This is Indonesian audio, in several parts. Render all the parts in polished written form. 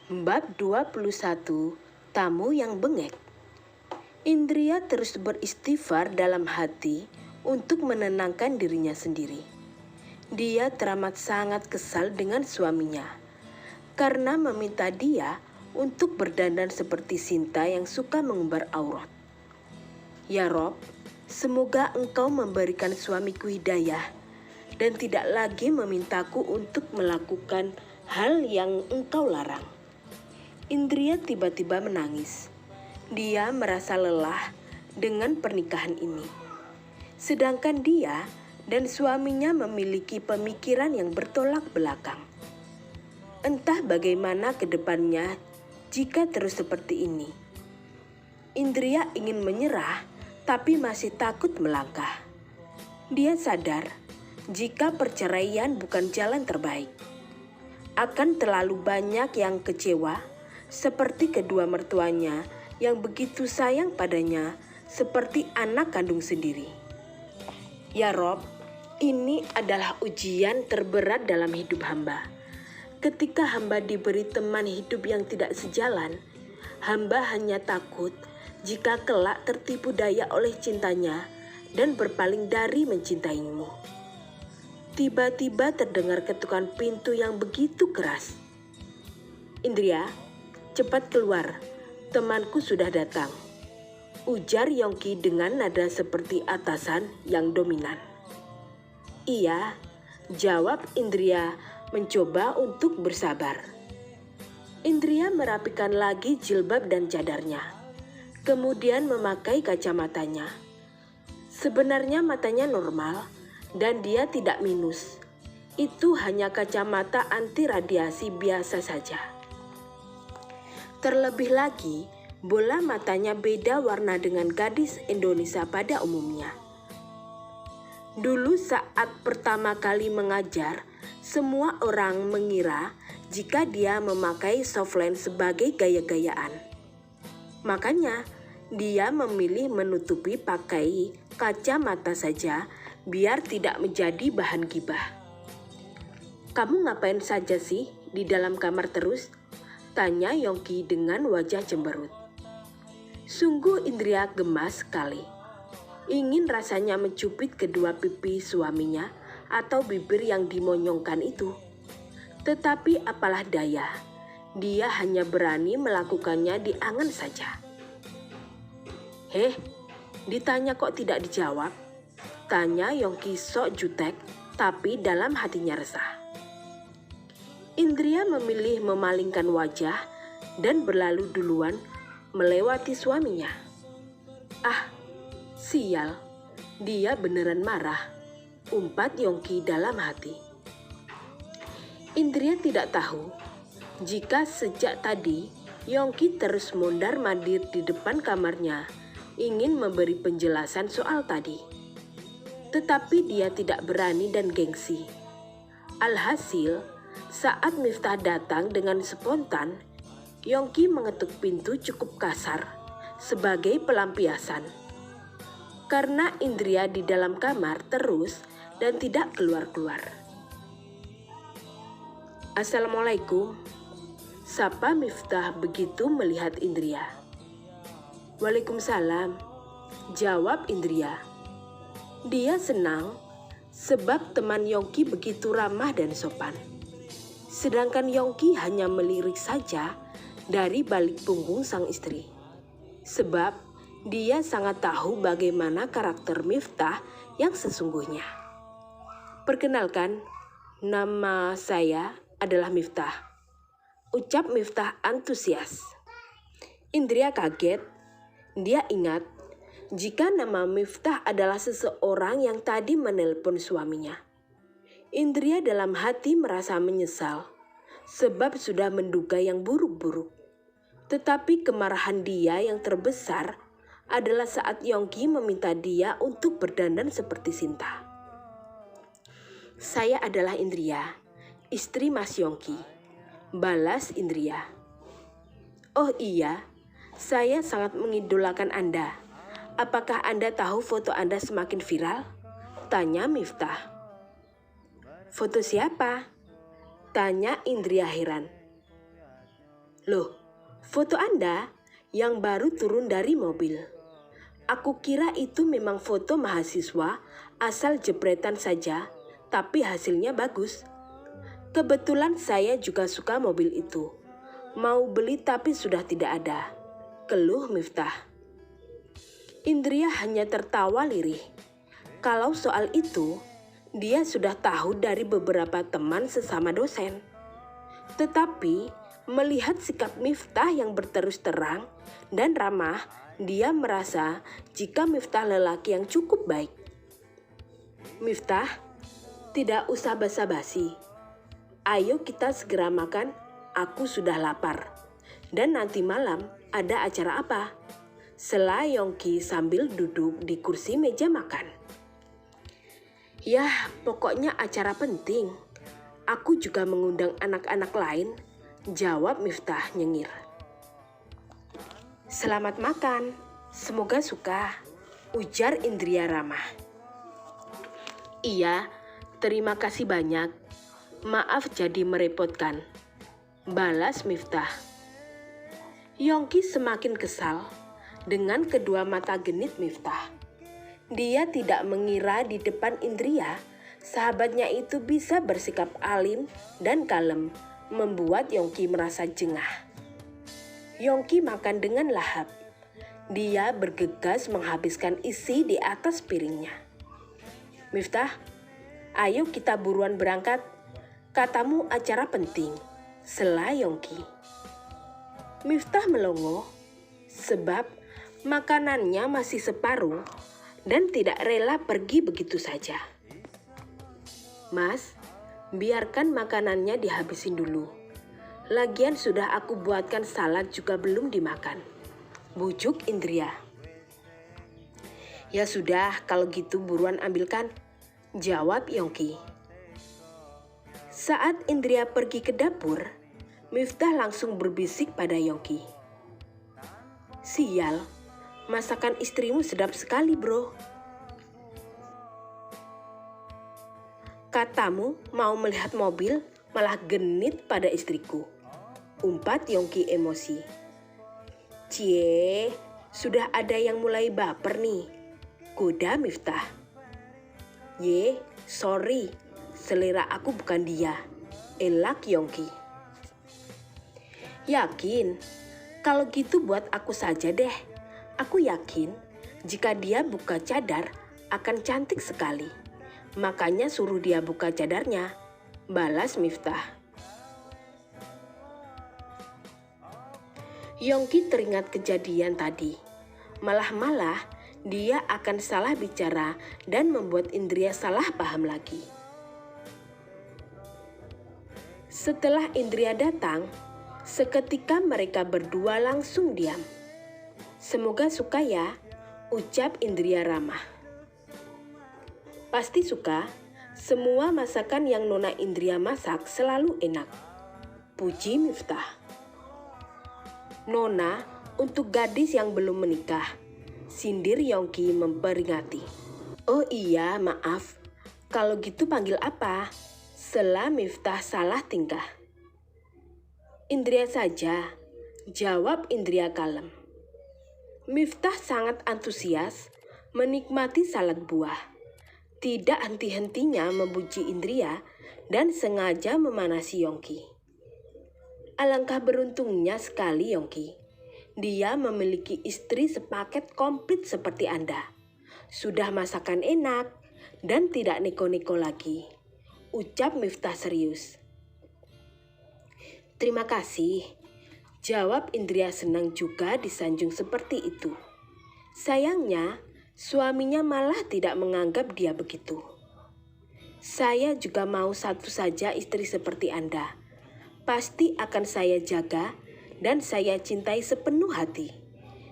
Bab 21, Tamu yang Bengek. Indria terus beristighfar dalam hati untuk menenangkan dirinya sendiri. Dia teramat sangat kesal dengan suaminya karena meminta dia untuk berdandan seperti Sinta yang suka mengumbar aurat. Ya Rob, semoga engkau memberikan suamiku hidayah dan tidak lagi memintaku untuk melakukan hal yang engkau larang. Indria tiba-tiba menangis. Dia merasa lelah dengan pernikahan ini. Sedangkan dia dan suaminya memiliki pemikiran yang bertolak belakang. Entah bagaimana ke depannya jika terus seperti ini. Indria ingin menyerah, tapi masih takut melangkah. Dia sadar jika perceraian bukan jalan terbaik. Akan terlalu banyak yang kecewa, seperti kedua mertuanya yang begitu sayang padanya seperti anak kandung sendiri. Ya Rob, ini adalah ujian terberat dalam hidup hamba. Ketika hamba diberi teman hidup yang tidak sejalan, hamba hanya takut jika kelak tertipu daya oleh cintanya dan berpaling dari mencintaimu. Tiba-tiba terdengar ketukan pintu yang begitu keras. Indria, cepat keluar, temanku sudah datang, ujar Yongki dengan nada seperti atasan yang dominan. Iya, jawab Indria mencoba untuk bersabar. Indria merapikan lagi jilbab dan cadarnya, kemudian memakai kacamatanya. Sebenarnya matanya normal dan dia tidak minus. Itu hanya kacamata anti radiasi biasa saja. Terlebih lagi, bola matanya beda warna dengan gadis Indonesia pada umumnya. Dulu saat pertama kali mengajar, semua orang mengira jika dia memakai softlens sebagai gaya-gayaan. Makanya, dia memilih menutupi pakai kacamata saja biar tidak menjadi bahan gibah. Kamu ngapain saja sih di dalam kamar terus? Tanya Yongki dengan wajah cemberut. Sungguh Indria gemas sekali. Ingin rasanya mencubit kedua pipi suaminya atau bibir yang dimonyongkan itu. Tetapi apalah daya, dia hanya berani melakukannya di angan saja. Ditanya kok tidak dijawab? Tanya Yongki sok jutek, tapi dalam hatinya resah. Indria memilih memalingkan wajah dan berlalu duluan melewati suaminya. Ah, sial, dia beneran marah, umpat Yongki dalam hati. Indria tidak tahu jika sejak tadi Yongki terus mondar-mandir di depan kamarnya ingin memberi penjelasan soal tadi. Tetapi dia tidak berani dan gengsi. Alhasil, saat Miftah datang dengan spontan, Yongki mengetuk pintu cukup kasar sebagai pelampiasan. Karena Indria di dalam kamar terus dan tidak keluar-keluar. Assalamualaikum, sapa Miftah begitu melihat Indria. Waalaikumsalam, jawab Indria. Dia senang sebab teman Yongki begitu ramah dan sopan. Sedangkan Yongki hanya melirik saja dari balik punggung sang istri. Sebab dia sangat tahu bagaimana karakter Miftah yang sesungguhnya. Perkenalkan, nama saya adalah Miftah, ucap Miftah antusias. Indria kaget. Dia ingat jika nama Miftah adalah seseorang yang tadi menelpon suaminya. Indria dalam hati merasa menyesal sebab sudah menduga yang buruk-buruk. Tetapi kemarahan dia yang terbesar adalah saat Yongki meminta dia untuk berdandan seperti Sinta. Saya adalah Indria, istri Mas Yongki, balas Indria. Oh iya, saya sangat mengidolakan Anda. Apakah Anda tahu foto Anda semakin viral? Tanya Miftah. Foto siapa? Tanya Indria heran. Loh, foto Anda yang baru turun dari mobil. Aku kira itu memang foto mahasiswa asal jepretan saja, tapi hasilnya bagus. Kebetulan saya juga suka mobil itu. Mau beli tapi sudah tidak ada, keluh Miftah. Indria hanya tertawa lirih. Kalau soal itu, dia sudah tahu dari beberapa teman sesama dosen. Tetapi melihat sikap Miftah yang berterus terang dan ramah, dia merasa jika Miftah lelaki yang cukup baik. Miftah, tidak usah basa-basi. Ayo kita segera makan, aku sudah lapar. Dan nanti malam ada acara apa? Sela Yongki sambil duduk di kursi meja makan. Yah, pokoknya acara penting. Aku juga mengundang anak-anak lain, jawab Miftah nyengir. Selamat makan, semoga suka, ujar Indria ramah. Iya, terima kasih banyak. Maaf jadi merepotkan, balas Miftah. Yongki semakin kesal dengan kedua mata genit Miftah. Dia tidak mengira di depan Indria, sahabatnya itu bisa bersikap alim dan kalem, membuat Yongki merasa jengah. Yongki makan dengan lahap. Dia bergegas menghabiskan isi di atas piringnya. Miftah, ayo kita buruan berangkat. Katamu acara penting, sela Yongki. Miftah melongo, sebab makanannya masih separuh dan tidak rela pergi begitu saja. Mas, biarkan makanannya dihabisin dulu. Lagian sudah aku buatkan salad juga belum dimakan, bujuk Indria. Ya sudah, kalau gitu buruan ambilkan, jawab Yongki. Saat Indria pergi ke dapur, Miftah langsung berbisik pada Yongki. Sial, masakan istrimu sedap sekali, bro. Katamu mau melihat mobil, malah genit pada istriku, umpat Yongki emosi. Cie, sudah ada yang mulai baper nih, goda Miftah. Ye, sorry, selera aku bukan dia, elak Yongki. Yakin? Kalau gitu buat aku saja deh. Aku yakin jika dia buka cadar akan cantik sekali. Makanya suruh dia buka cadarnya, balas Miftah. Yongki teringat kejadian tadi. Malah dia akan salah bicara dan membuat Indria salah paham lagi. Setelah Indria datang, seketika mereka berdua langsung diam. Semoga suka ya, ucap Indria ramah. Pasti suka, semua masakan yang Nona Indria masak selalu enak, puji Miftah. Nona, untuk gadis yang belum menikah, sindir Yongki memperingati. Oh iya, maaf, kalau gitu panggil apa? Sela Miftah salah tingkah. Indria saja, jawab Indria kalem. Miftah sangat antusias menikmati salad buah. Tidak henti-hentinya memuji Indria dan sengaja memanasi Yongki. Alangkah beruntungnya sekali Yongki. Dia memiliki istri sepaket komplit seperti Anda. Sudah masakan enak dan tidak neko-neko lagi, ucap Miftah serius. Terima kasih, jawab Indria senang juga disanjung seperti itu. Sayangnya, suaminya malah tidak menganggap dia begitu. Saya juga mau satu saja istri seperti Anda. Pasti akan saya jaga dan saya cintai sepenuh hati.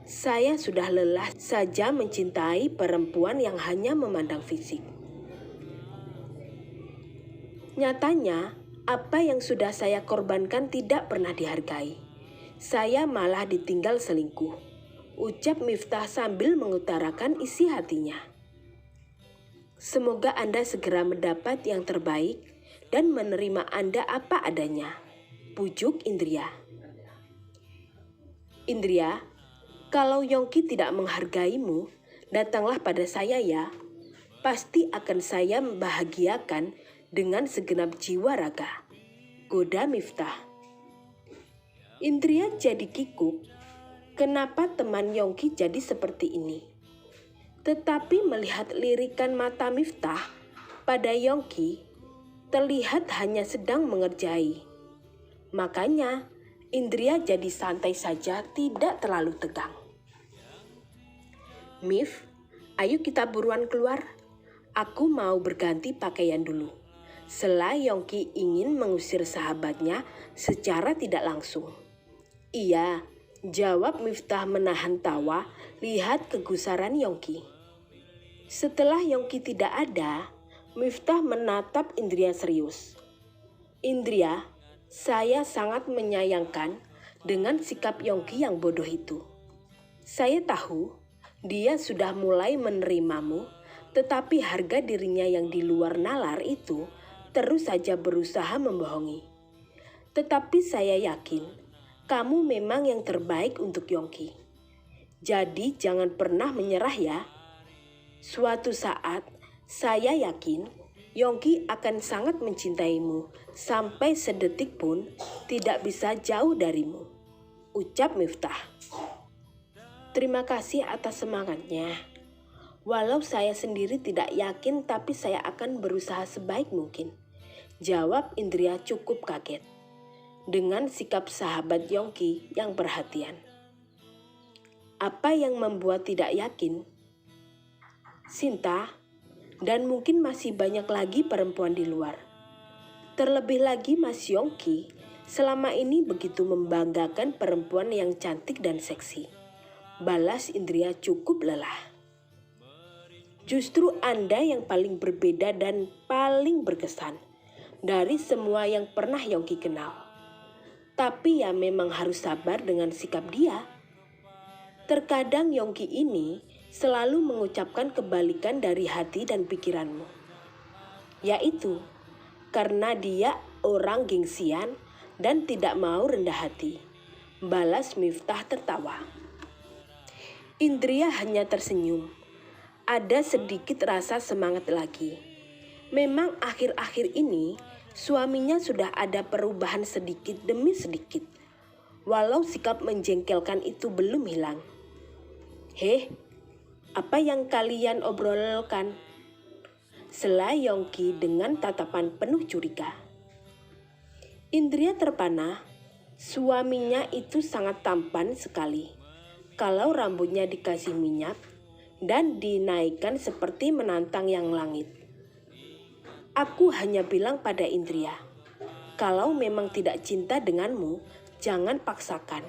Saya sudah lelah saja mencintai perempuan yang hanya memandang fisik. Nyatanya, apa yang sudah saya korbankan tidak pernah dihargai. Saya malah ditinggal selingkuh, ucap Miftah sambil mengutarakan isi hatinya. Semoga Anda segera mendapat yang terbaik dan menerima Anda apa adanya, pujuk Indria. Indria, kalau Yongki tidak menghargaimu, datanglah pada saya ya. Pasti akan saya membahagiakan dengan segenap jiwa raga. Goda Miftah. Indria jadi kikuk. Kenapa teman Yongki jadi seperti ini? Tetapi melihat lirikan mata Miftah pada Yongki, terlihat hanya sedang mengerjai. Makanya Indria jadi santai saja, tidak terlalu tegang. Mif, ayo kita buruan keluar. Aku mau berganti pakaian dulu. Sela Yongki ingin mengusir sahabatnya secara tidak langsung. Iya, jawab Miftah menahan tawa lihat kegusaran Yongki. Setelah Yongki tidak ada, Miftah menatap Indria serius. Indria, saya sangat menyayangkan dengan sikap Yongki yang bodoh itu. Saya tahu dia sudah mulai menerimamu, tetapi harga dirinya yang di luar nalar itu terus saja berusaha membohongi. Tetapi saya yakin kamu memang yang terbaik untuk Yongki. Jadi jangan pernah menyerah ya. Suatu saat saya yakin Yongki akan sangat mencintaimu sampai sedetik pun tidak bisa jauh darimu, ucap Miftah. Terima kasih atas semangatnya. Walau saya sendiri tidak yakin, tapi saya akan berusaha sebaik mungkin, jawab Indria cukup kaget dengan sikap sahabat Yongki yang perhatian. Apa yang membuat tidak yakin? Sinta, dan mungkin masih banyak lagi perempuan di luar. Terlebih lagi Mas Yongki selama ini begitu membanggakan perempuan yang cantik dan seksi. Balas Indria cukup lelah. Justru Anda yang paling berbeda dan paling berkesan dari semua yang pernah Yongki kenal. Tapi ya memang harus sabar dengan sikap dia. Terkadang Yongki ini selalu mengucapkan kebalikan dari hati dan pikiranmu. Yaitu, karena dia orang gengsian dan tidak mau rendah hati. Balas Miftah tertawa. Indria hanya tersenyum. Ada sedikit rasa semangat lagi. Memang akhir-akhir ini suaminya sudah ada perubahan sedikit demi sedikit. Walau sikap menjengkelkan itu belum hilang. Apa yang kalian obrolkan? Sela Yongki dengan tatapan penuh curiga. Indria terpana, suaminya itu sangat tampan sekali. Kalau rambutnya dikasih minyak dan dinaikkan seperti menantang yang langit. Aku hanya bilang pada Indria, kalau memang tidak cinta denganmu, jangan paksakan.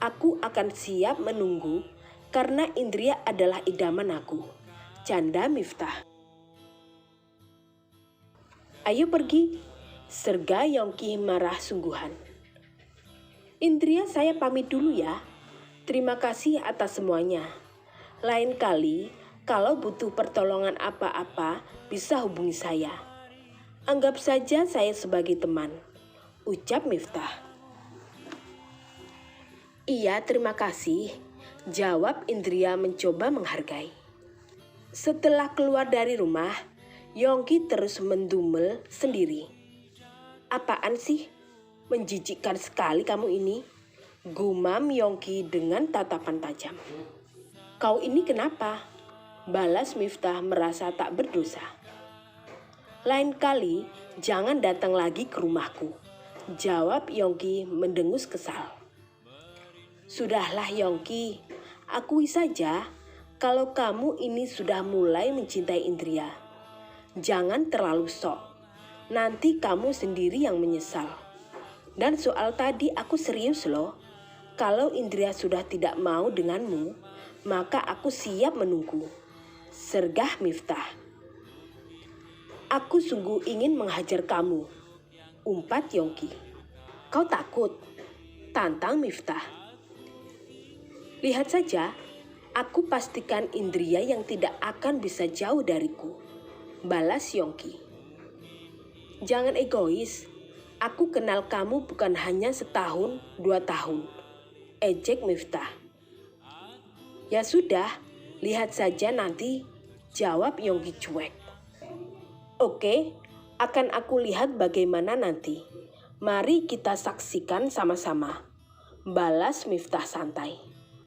Aku akan siap menunggu karena Indria adalah idaman aku, canda Miftah. Ayo pergi, serga Yongki marah sungguhan. Indria, saya pamit dulu ya. Terima kasih atas semuanya. Lain kali, kalau butuh pertolongan apa-apa, bisa hubungi saya. Anggap saja saya sebagai teman, ucap Miftah. Iya, terima kasih, jawab Indria mencoba menghargai. Setelah keluar dari rumah, Yongki terus mendumel sendiri. Apaan sih? Menjijikkan sekali kamu ini, gumam Yongki dengan tatapan tajam. Kau ini kenapa? Balas Miftah merasa tak berdosa. Lain kali jangan datang lagi ke rumahku, jawab Yongki mendengus kesal. Sudahlah Yongki, akui saja kalau kamu ini sudah mulai mencintai Indria. Jangan terlalu sok, nanti kamu sendiri yang menyesal. Dan soal tadi aku serius loh, kalau Indria sudah tidak mau denganmu, maka aku siap menunggu, sergah Miftah. Aku sungguh ingin menghajar kamu, umpat Yongki. Kau takut? Tantang Miftah. Lihat saja, aku pastikan Indria yang tidak akan bisa jauh dariku, balas Yongki. Jangan egois, aku kenal kamu bukan hanya setahun, 2 tahun. ejek Miftah. Ya sudah, lihat saja nanti, jawab Yongki cuek. Oke, akan aku lihat bagaimana nanti. Mari kita saksikan sama-sama, balas Miftah santai.